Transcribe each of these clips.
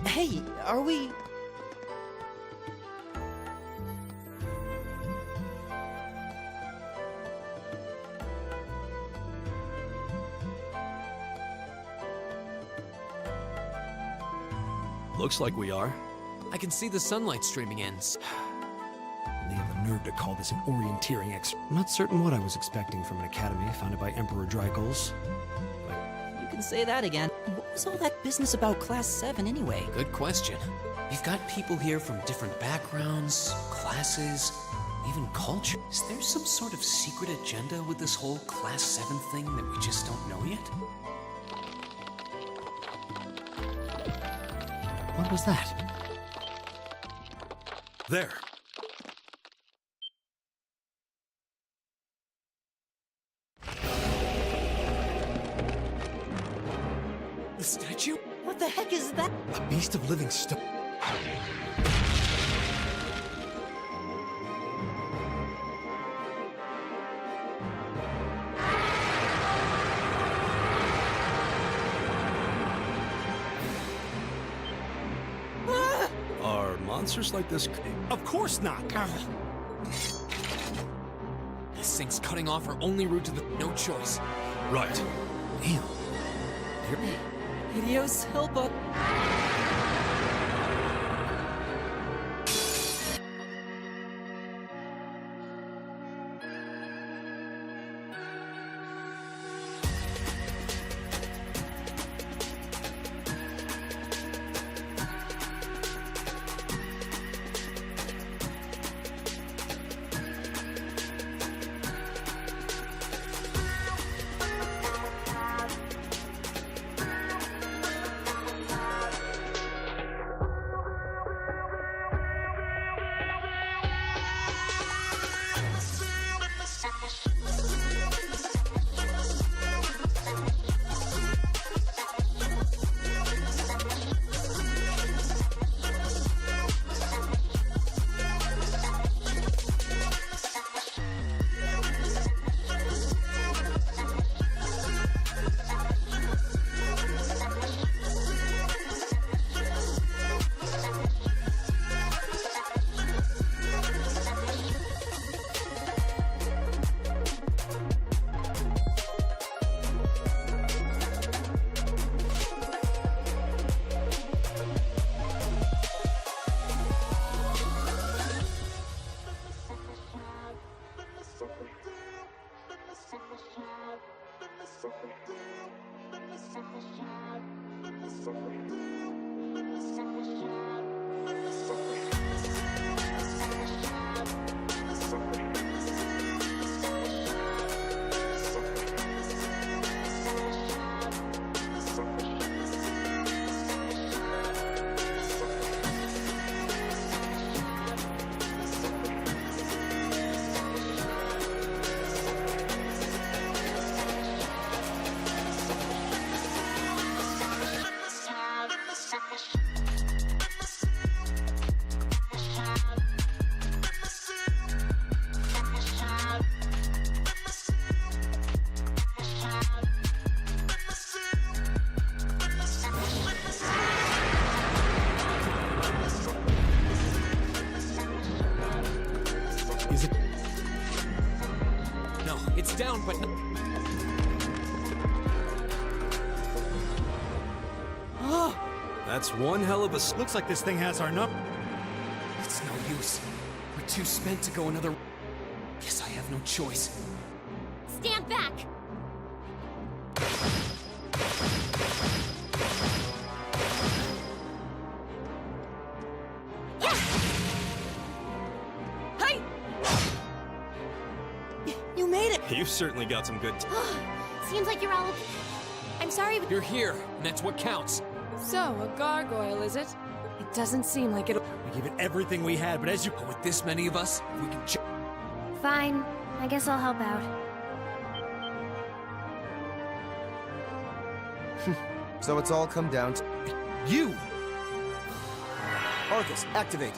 Hey, are we... Looks like we are. I can see the sunlight streaming in. They have the nerve to call this an orienteering I'm not certain what I was expecting from an academy founded by Emperor Drygols. You can say that again. What was all that business about Class VII anyway? Good question. We've got people here from different backgrounds, classes, even culture. Is there some sort of secret agenda with this whole Class VII thing that we just don't know yet? What was that? There. The statue? What the heck is that? A beast of living stone. Are monsters like this? Of course not. This thing's cutting off our only route to the... No choice. Right. Damn. Idios, help us. Down, but That's one hell of a... Looks like this thing has our number. it's no use. We're too spent to go another... Guess I have no choice. Stand back! Hey! You made it! You've certainly got some good... Seems like you're all... I'm sorry, but... You're here, and that's what counts. So, a gargoyle, is it? It doesn't seem like it'll... We gave it everything we had, but as you... But with this many of us, we can... Fine. I guess I'll help out. So it's all come down to... You! Arcus, activate!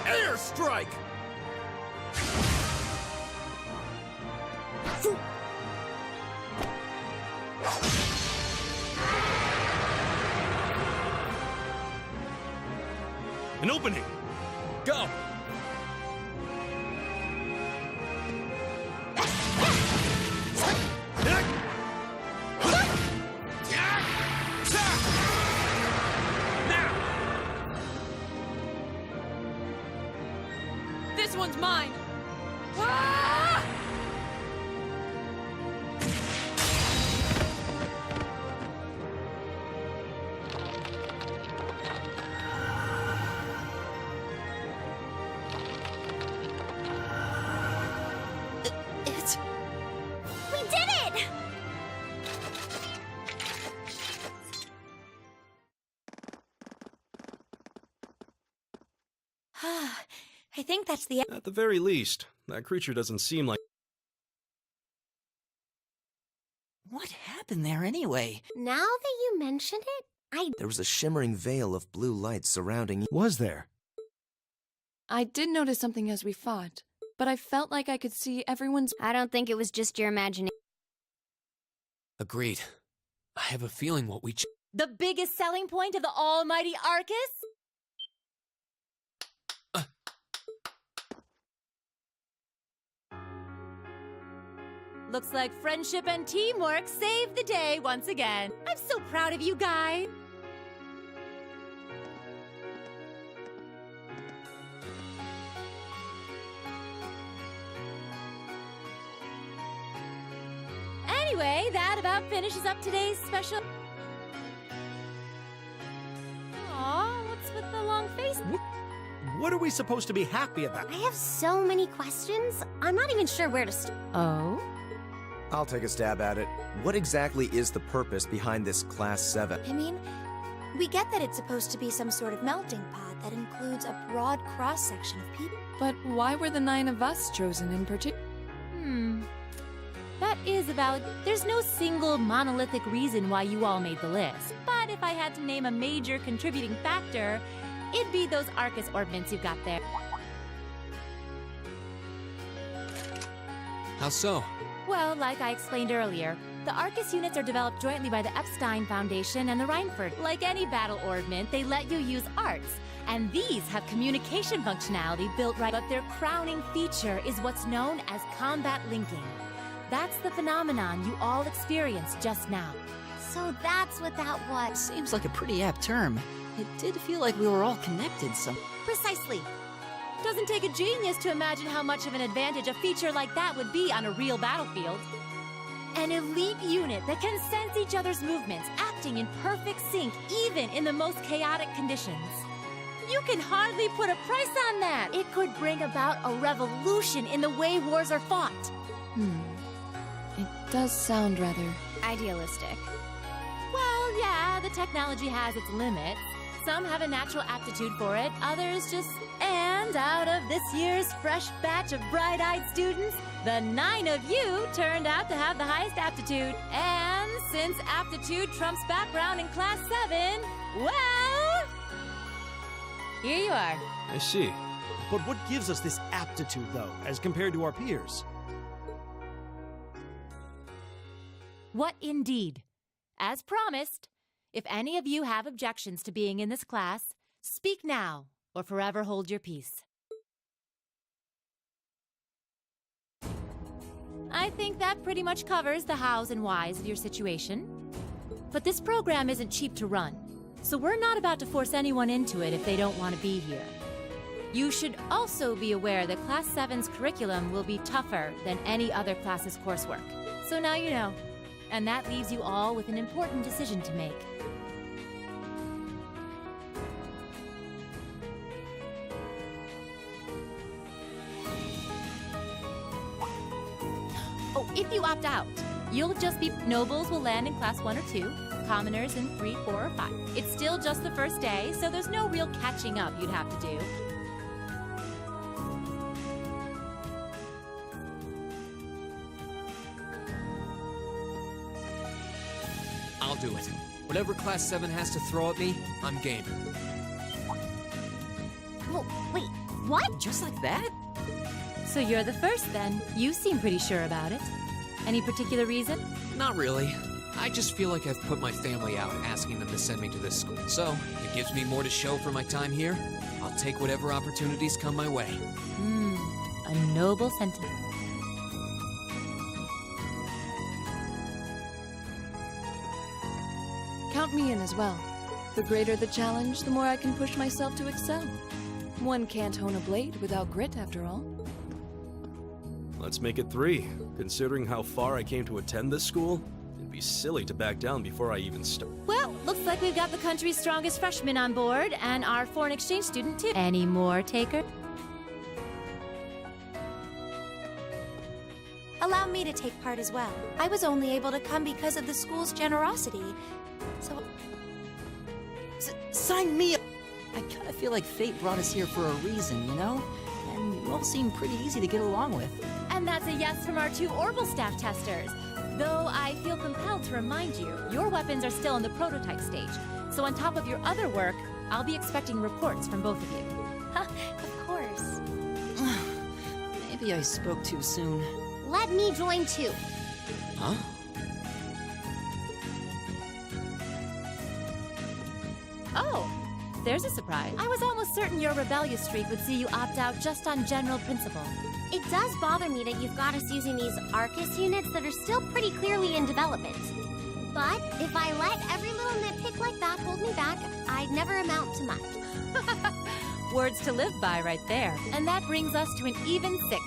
Airstrike! An opening! Go! This one's mine! Ah! It's... We did it! I think that's the At the very least, that creature doesn't seem like... What happened there anyway? Now that you mention it, There was a shimmering veil of blue light surrounding you. Was there? I did notice something as we fought, but I felt like I could see everyone's... I don't think it was just your imagination. Agreed. I have a feeling what we... The biggest selling point of the almighty Arcus? Looks like friendship and teamwork saved the day once again. I'm so proud of you guys. Anyway, that about finishes up today's special... Aw, what's with the long face? What are we supposed to be happy about? I have so many questions, I'm not even sure where to start. Oh? I'll take a stab at it. What exactly is the purpose behind this Class VII? I mean, we get that it's supposed to be some sort of melting pot that includes a broad cross-section of people. But why were the 9 of us chosen in particular? That is a valid... There's no single monolithic reason why you all made the list. But if I had to name a major contributing factor, it'd be those Arcus orbments you've got there. How so? Well, like I explained earlier, the Arcus units are developed jointly by the Epstein Foundation and the Reinford. Like any battle orbment, they let you use arts. And these have communication functionality built right, but their crowning feature is what's known as combat linking. That's the phenomenon you all experienced just now. So that's what that was. Seems like a pretty apt term. It did feel like we were all connected some... Precisely. Doesn't take a genius to imagine how much of an advantage a feature like that would be on a real battlefield. An elite unit that can sense each other's movements, acting in perfect sync even in the most chaotic conditions. You can hardly put a price on that. It could bring about a revolution in the way wars are fought. It does sound rather... Idealistic. Well, yeah, the technology has its limits. Some have a natural aptitude for it, others just... And out of this year's fresh batch of bright-eyed students, the 9 of you turned out to have the highest aptitude. And since aptitude trumps background in Class 7, well... Here you are. I see. But what gives us this aptitude, though, as compared to our peers? What indeed? As promised, if any of you have objections to being in this class, speak now, or forever hold your peace. I think that pretty much covers the hows and whys of your situation. But this program isn't cheap to run, so we're not about to force anyone into it if they don't want to be here. You should also be aware that Class 7's curriculum will be tougher than any other class's coursework. So now you know. And that leaves you all with an important decision to make. Oh, if you opt out, you'll just be... Nobles will land in Class 1 or 2, commoners in 3, 4, or 5. It's still just the first day, so there's no real catching up you'd have to do. I'll do it. Whatever Class 7 has to throw at me, I'm game. Well, wait, what? Just like that? So you're the first then. You seem pretty sure about it. Any particular reason? Not really. I just feel like I've put my family out asking them to send me to this school. So, if it gives me more to show for my time here, I'll take whatever opportunities come my way. A noble sentiment. Count me in as well. The greater the challenge, the more I can push myself to excel. One can't hone a blade without grit, after all. Let's make it 3. Considering how far I came to attend this school, it'd be silly to back down before I even start. Well, looks like we've got the country's strongest freshman on board, and our foreign exchange student, too. Any more, Taker? Allow me to take part as well. I was only able to come because of the school's generosity. So, Sign me up! I kinda feel like fate brought us here for a reason, you know? And you all seem pretty easy to get along with. And that's a yes from our 2 orbital staff testers. Though I feel compelled to remind you, your weapons are still in the prototype stage. So on top of your other work, I'll be expecting reports from both of you. of course. Maybe I spoke too soon. Let me join too. Huh? Oh, there's a surprise. I was almost certain your rebellious streak would see you opt out just on general principle. It does bother me that you've got us using these Arcus units that are still pretty clearly in development. But if I let every little nitpick like that hold me back, I'd never amount to much. Words to live by right there. And that brings us to an even 6.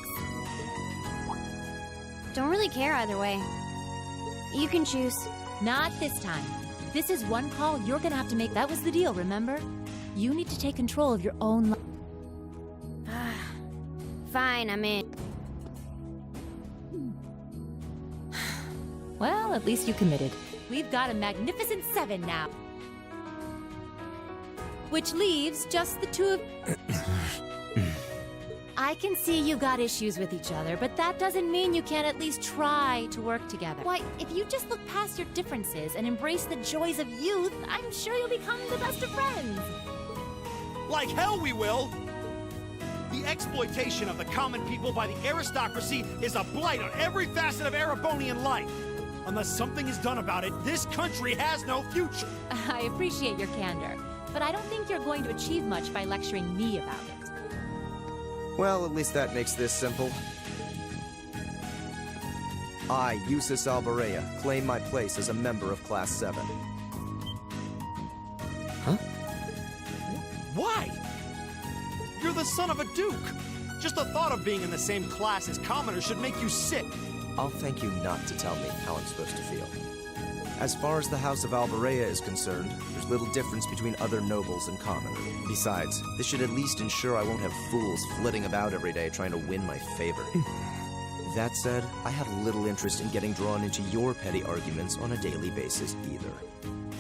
Don't really care either way. You can choose. Not this time. This is one call you're gonna have to make. That was the deal, remember? You need to take control of your own life. Fine, I'm in. Well, at least you committed. We've got a magnificent 7 now. Which leaves just the 2 of... I can see you got issues with each other, but that doesn't mean you can't at least try to work together. Why, if you just look past your differences and embrace the joys of youth, I'm sure you'll become the best of friends. Like hell we will! The exploitation of the common people by the aristocracy is a blight on every facet of Erebonian life. Unless something is done about it, this country has no future. I appreciate your candor, but I don't think you're going to achieve much by lecturing me about it. Well, at least that makes this simple. I, Eustace Alborea, claim my place as a member of Class 7. Huh? Why? You're the son of a duke. Just the thought of being in the same class as commoners should make you sick. I'll thank you not to tell me how I'm supposed to feel. As far as the House of Alborea is concerned, there's little difference between other nobles and commoners. Besides, this should at least ensure I won't have fools flitting about every day trying to win my favor. That said, I have little interest in getting drawn into your petty arguments on a daily basis either.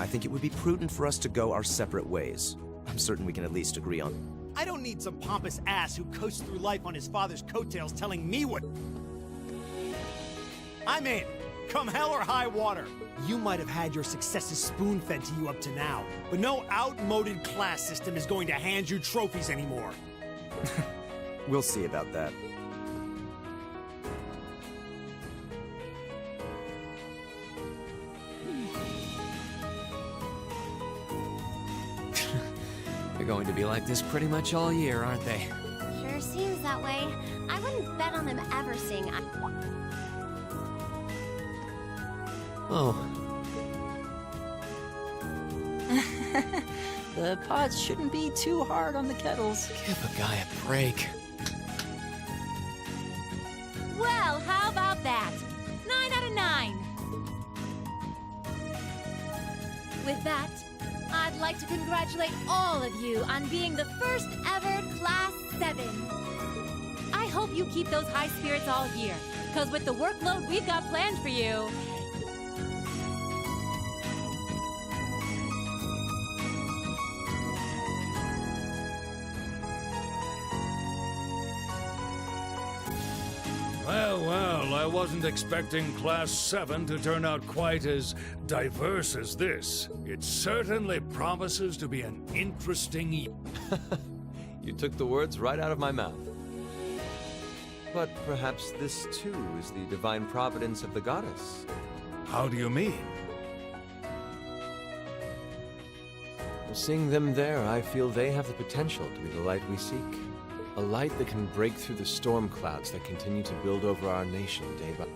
I think it would be prudent for us to go our separate ways. I'm certain we can at least agree on. I don't need some pompous ass who coasts through life on his father's coattails telling me what... I'm in. Come hell or high water. You might have had your successes spoon-fed to you up to now, but no outmoded class system is going to hand you trophies anymore. We'll see about that. They're going to be like this pretty much all year, aren't they? Sure seems that way. I wouldn't bet on them ever seeing... Oh. The pots shouldn't be too hard on the kettles. Give a guy a break. Well, how about that? 9 out of 9. With that, I'd like to congratulate all of you on being the first ever Class 7. I hope you keep those high spirits all year, because with the workload we've got planned for you, Well, I wasn't expecting Class 7 to turn out quite as diverse as this. It certainly promises to be an interesting year. You took the words right out of my mouth. But perhaps this too is the divine providence of the goddess. How do you mean? Seeing them there, I feel they have the potential to be the light we seek. A light that can break through the storm clouds that continue to build over our nation day by day.